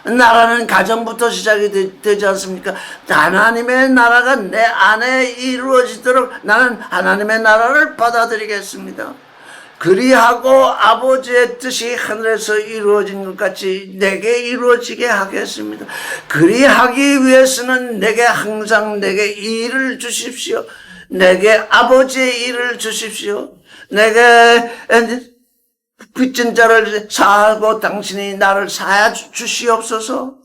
나라는 가정부터 시작이 되지 않습니까? 하나님의 나라가 내 안에 이루어지도록 나는 하나님의 나라를 받아들이겠습니다. 그리하고 아버지의 뜻이 하늘에서 이루어진 것 같이 내게 이루어지게 하겠습니다. 그리하기 위해서는 항상 내게 일을 주십시오. 내게 아버지의 일을 주십시오. 내게 빚진 자를 사하고 당신이 나를 사하 주시옵소서.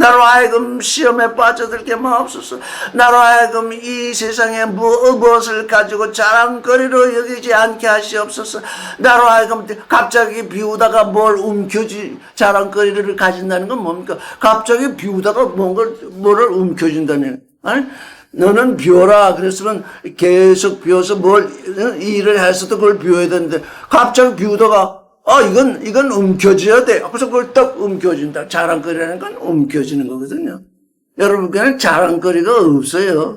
나로 하여금 시험에 빠져들게 마옵소서. 나로 하여금 이 세상에 무엇을 가지고 자랑거리로 여기지 않게 하시옵소서. 나로 하여금 갑자기 비우다가 자랑거리를 가진다는 건 뭡니까? 갑자기 비우다가 뭐를 움켜쥔다는. 아니? 너는 비워라. 그랬으면 계속 비워서 일을 해서도 그걸 비워야 되는데 갑자기 비우다가 이건 움켜져야 돼. 그래서 그걸 딱 움켜진다. 자랑거리라는 건 움켜지는 거거든요. 여러분, 그냥 자랑거리가 없어요.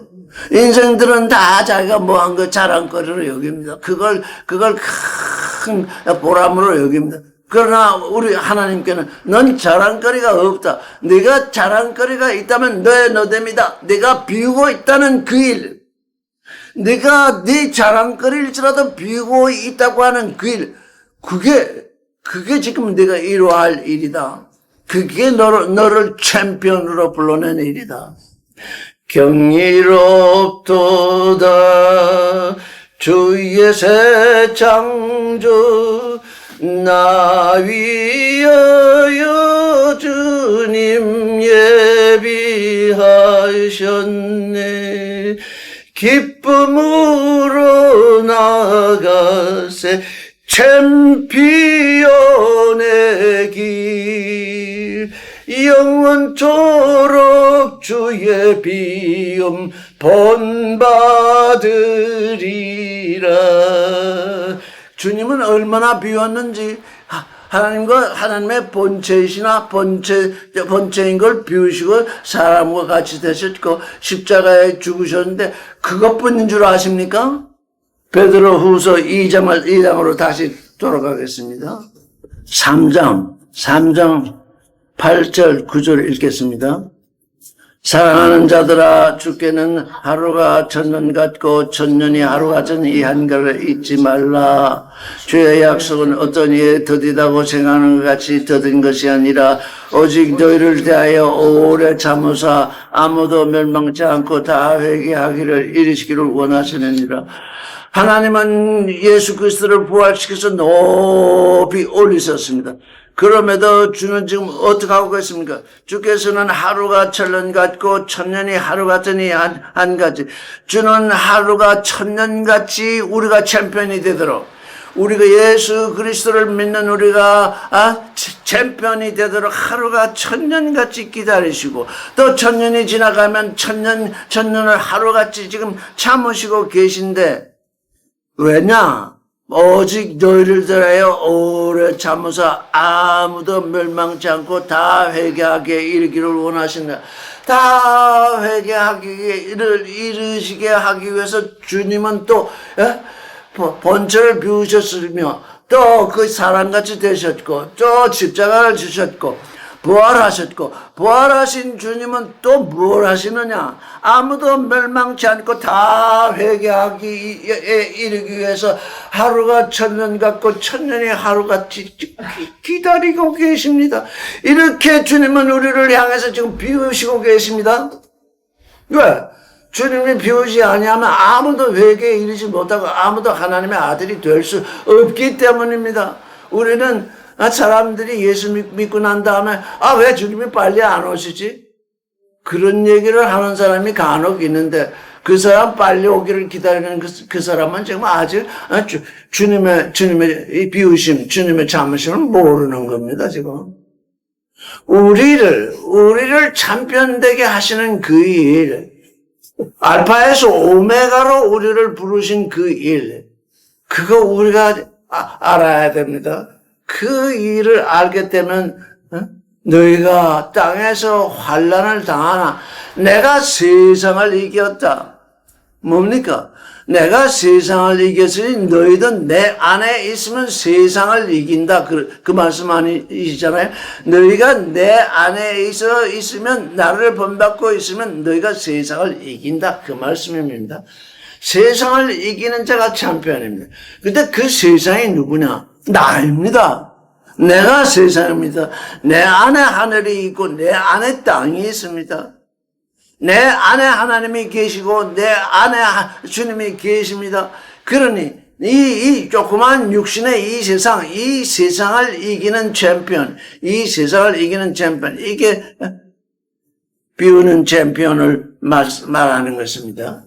인생들은 다 자기가 한 거 자랑거리로 여깁니다. 그걸 큰 보람으로 여깁니다. 그러나 우리 하나님께는 넌 자랑거리가 없다. 네가 자랑거리가 있다면 너의 너됨이다. 네가 비우고 있다는 그 일. 네가 네 자랑거리일지라도 비우고 있다고 하는 그 일. 그게 지금 네가 이루어야 일이다. 그게 너를 챔피언으로 불러낸 일이다. 경이롭도다 주의 새 창조 나 위하여 주님 예비하셨네. 기쁨으로 나아가세 챔피언의 길 영원토록 주의 비움 본받으리라. 주님은 얼마나 비웠는지 하나님과 하나님의 본체인 걸 비우시고 사람과 같이 되셨고 십자가에 죽으셨는데 그것뿐인 줄 아십니까? 베드로후서 2장으로 다시 돌아가겠습니다. 3장 8절 9절 읽겠습니다. 사랑하는 자들아 주께는 하루가 천년 같고 천년이 하루 같은 이 한가를 잊지 말라. 주의 약속은 어떤 이에 더디다고 생각하는 것 같이 더딘 것이 아니라 오직 너희를 대하여 오래 참으사 아무도 멸망치 않고 다 회개하기를 이르시기를 원하시느니라. 하나님은 예수 그리스도를 부활시켜서 높이 올리셨습니다. 그럼에도 주는 지금 어떻게 하고 계십니까? 주께서는 하루가 천년 같고 천년이 하루 같으니 한 가지. 주는 하루가 천년같이 우리가 챔피언이 되도록 우리가 예수 그리스도를 믿는 우리가 챔피언이 되도록 하루가 천년같이 기다리시고 또 천년이 지나가면 천년을 하루같이 지금 참으시고 계신데 왜냐? 오직 너희를 대하여 오래 참으사 아무도 멸망치 않고 다 회개하게 이르기를 원하신다. 다 회개하기를 이르시게 하기 위해서 주님은 또 본체를 비우셨으며 또 그 사람같이 되셨고 또 십자가를 지셨고 부활하셨고 부활하신 주님은 또 뭘 하시느냐? 아무도 멸망치 않고 다 회개하기에 이르기 위해서 하루가 천년 같고 천년이 하루같이 기다리고 계십니다. 이렇게 주님은 우리를 향해서 지금 비우시고 계십니다. 왜? 주님이 비우지 아니하면 아무도 회개에 이르지 못하고 아무도 하나님의 아들이 될 수 없기 때문입니다. 우리는 사람들이 예수 믿고 난 다음에 왜 주님이 빨리 안 오시지? 그런 얘기를 하는 사람이 간혹 있는데 그 사람 빨리 오기를 기다리는 그 사람은 정말 아직 주님의 이 비우심, 주님의 참으심을 모르는 겁니다, 지금. 우리를 참편되게 하시는 그 일, 알파에서 오메가로 우리를 부르신 그 일, 그거 우리가 알아야 됩니다. 그 일을 알게 되면 너희가 땅에서 환난을 당하나 내가 세상을 이겼다. 뭡니까? 내가 세상을 이겼으니 너희도 내 안에 있으면 세상을 이긴다. 그 말씀 아니시잖아요. 너희가 내 안에 있으면 나를 본받고 있으면 너희가 세상을 이긴다. 그 말씀입니다. 세상을 이기는 자가 참편입니다. 근데 그 세상이 누구냐? 나입니다. 내가 세상입니다. 내 안에 하늘이 있고 내 안에 땅이 있습니다. 내 안에 하나님이 계시고 내 안에 주님이 계십니다. 그러니 이 조그만 육신의 이 세상을 이기는 챔피언, 이 세상을 이기는 챔피언, 이게 비우는 챔피언을 말하는 것입니다.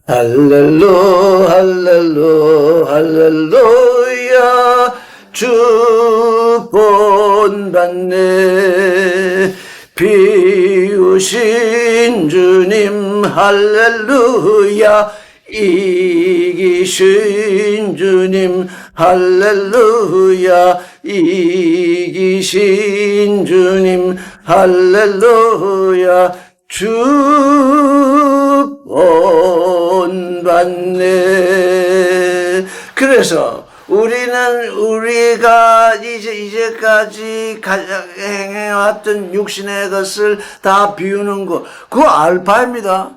할렐루 할렐루 할렐루야 주 본받네 비우신 주님 할렐루야 이기신 주님 할렐루야 이기신 주님 할렐루야 주 본받네. 그래서 우리가 이제까지 행해왔던 육신의 것을 다 비우는 거, 그거 알파입니다.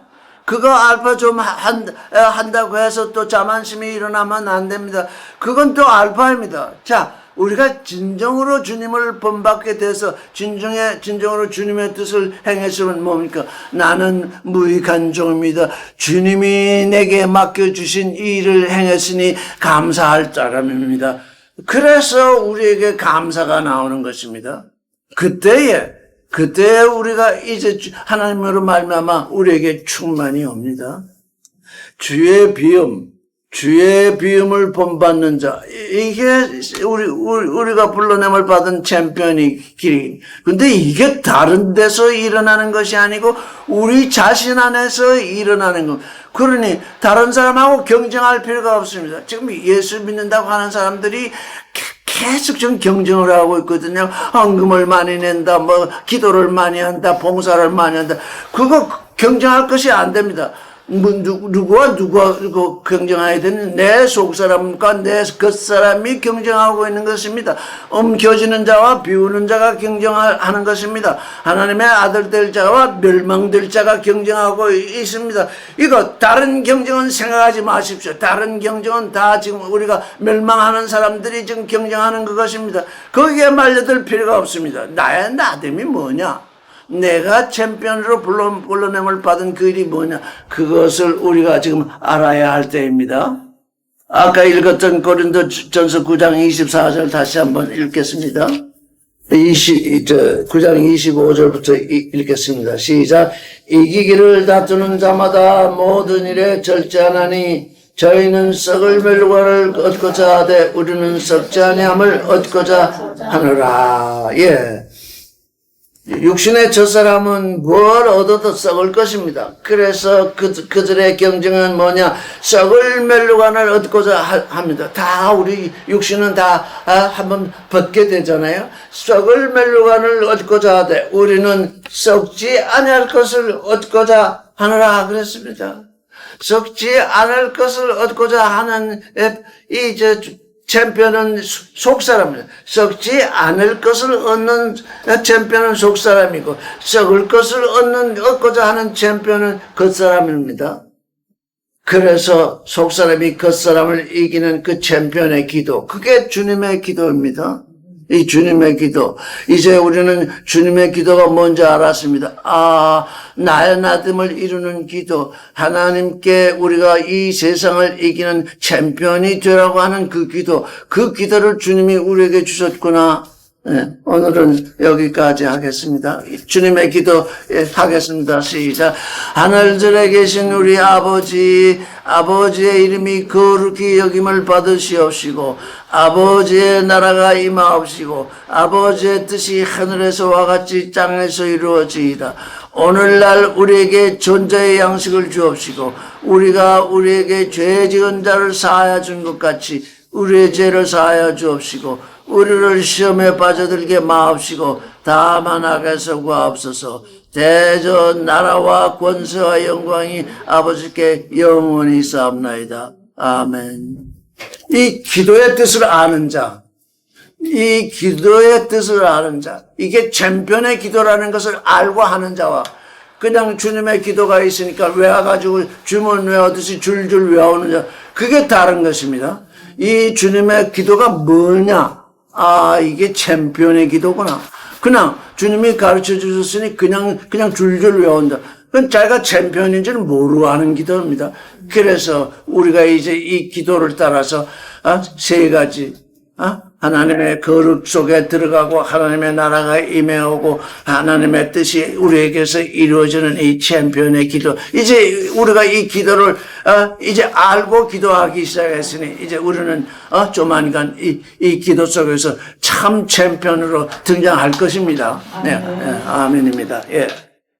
그거 알파 좀 한다고 해서 또 자만심이 일어나면 안 됩니다. 그건 또 알파입니다. 자, 우리가 진정으로 주님을 본받게 돼서 진정으로 주님의 뜻을 행했으면 뭡니까? 나는 무익한 종입니다. 주님이 내게 맡겨주신 일을 행했으니 감사할 사람입니다. 그래서 우리에게 감사가 나오는 것입니다. 그때에 우리가 이제 하나님으로 말미암아 우리에게 충만이 옵니다. 주의 비움을 본받는 자, 이게 우리가 불러냄을 받은 챔피언이 길. 근데 이게 다른 데서 일어나는 것이 아니고 우리 자신 안에서 일어나는 것. 그러니 다른 사람하고 경쟁할 필요가 없습니다. 지금 예수 믿는다고 하는 사람들이 계속 좀 경쟁을 하고 있거든요. 헌금을 많이 낸다, 기도를 많이 한다, 봉사를 많이 한다. 그거 경쟁할 것이 안 됩니다. 누구와 경쟁해야 되는 내 속사람과 내 겉사람이 경쟁하고 있는 것입니다. 옮겨지는 자와 비우는 자가 경쟁하는 것입니다. 하나님의 아들 될 자와 멸망될 자가 경쟁하고 있습니다. 이거 다른 경쟁은 생각하지 마십시오. 다른 경쟁은 다 지금 우리가 멸망하는 사람들이 지금 경쟁하는 그것입니다. 거기에 말려들 필요가 없습니다. 나의 나됨이 뭐냐? 내가 챔피언으로 불러냄을 받은 그 일이 뭐냐? 그것을 우리가 지금 알아야 할 때입니다. 아까 읽었던 고린도전서 9장 24절 다시 한번 읽겠습니다. 9장 25절부터 읽겠습니다. 시작. 이기기를 다투는 자마다 모든 일에 절제하나니 저희는 썩을 멸관을 얻고자 하되 우리는 썩지 아니함을 얻고자 하노라. 예. 육신의 첫사람은 뭘 얻어도 썩을 것입니다. 그래서 그들의 경쟁은 뭐냐? 썩을 멸관을 얻고자 합니다. 다 우리 육신은 다 한번 벗게 되잖아요. 썩을 멸관을 얻고자 하되 우리는 썩지 아니할 것을 얻고자 하노라 그랬습니다. 썩지 않을 것을 얻고자 하는 챔피언은 속사람입니다. 썩지 않을 것을 얻는 챔피언은 속사람이고 썩을 것을 얻고자 하는 챔피언은 겉사람입니다. 그래서 속사람이 겉사람을 이기는 그 챔피언의 기도, 그게 주님의 기도입니다. 이 주님의 기도. 이제 우리는 주님의 기도가 뭔지 알았습니다. 나의 나됨을 이루는 기도. 하나님께 우리가 이 세상을 이기는 챔피언이 되라고 하는 그 기도. 그 기도를 주님이 우리에게 주셨구나. 네, 오늘은 여기까지 하겠습니다. 주님의 기도 하겠습니다. 시작. 하늘들에 계신 우리 아버지, 아버지의 이름이 거룩히 여김을 받으시옵시고, 아버지의 나라가 임하옵시고, 아버지의 뜻이 하늘에서와 같이 땅에서 이루어지이다. 오늘날 우리에게 존재의 양식을 주옵시고, 우리가 우리에게 죄 지은 자를 사하여 준 것 같이 우리의 죄를 사하여 주옵시고, 우리를 시험에 빠져들게 마옵시고 다만 악에서 구하옵소서. 대전 나라와 권세와 영광이 아버지께 영원히 쌓옵나이다. 아멘. 이 기도의 뜻을 아는 자, 이 기도의 뜻을 아는 자, 이게 챔피언의 기도라는 것을 알고 하는 자와 그냥 주님의 기도가 있으니까 외워가지고 주문 외우듯이 줄줄 외우는 자, 그게 다른 것입니다. 이 주님의 기도가 뭐냐? 이게 챔피언의 기도구나. 그냥 주님이 가르쳐 주셨으니 그냥 줄줄 외운다. 그건 자기가 챔피언인지는 모르고 하는 기도입니다. 그래서 우리가 이제 이 기도를 따라서 세 가지 하나님의 거룩 속에 들어가고 하나님의 나라가 임해오고 하나님의 뜻이 우리에게서 이루어지는 이 챔피언의 기도. 이제 우리가 이 기도를 이제 알고 기도하기 시작했으니 이제 우리는 조만간 이 기도 속에서 참 챔피언으로 등장할 것입니다. 네, 아멘입니다. 예.